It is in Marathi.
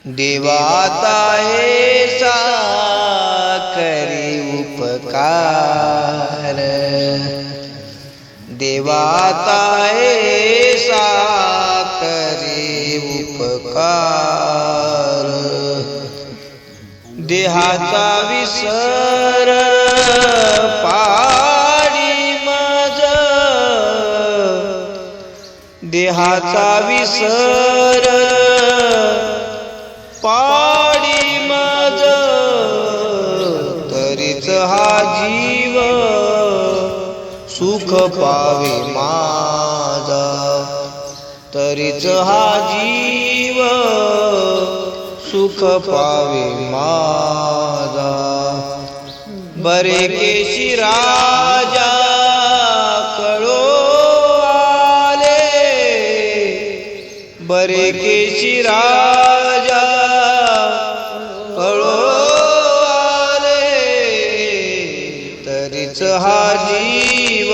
देवाता ऐसा करी उपकार, देवाता ऐसा करी उपकार। देहाचा विसर पाडी मज, देहाचा विसर पाडी मज, तरीच हा जीव सुख पावे माझा, तरीच हा जीव सुख पावे माझा। बरे केशी राजा कळो आले, बरे केशी राजा कळो आले, तरीच हा जीव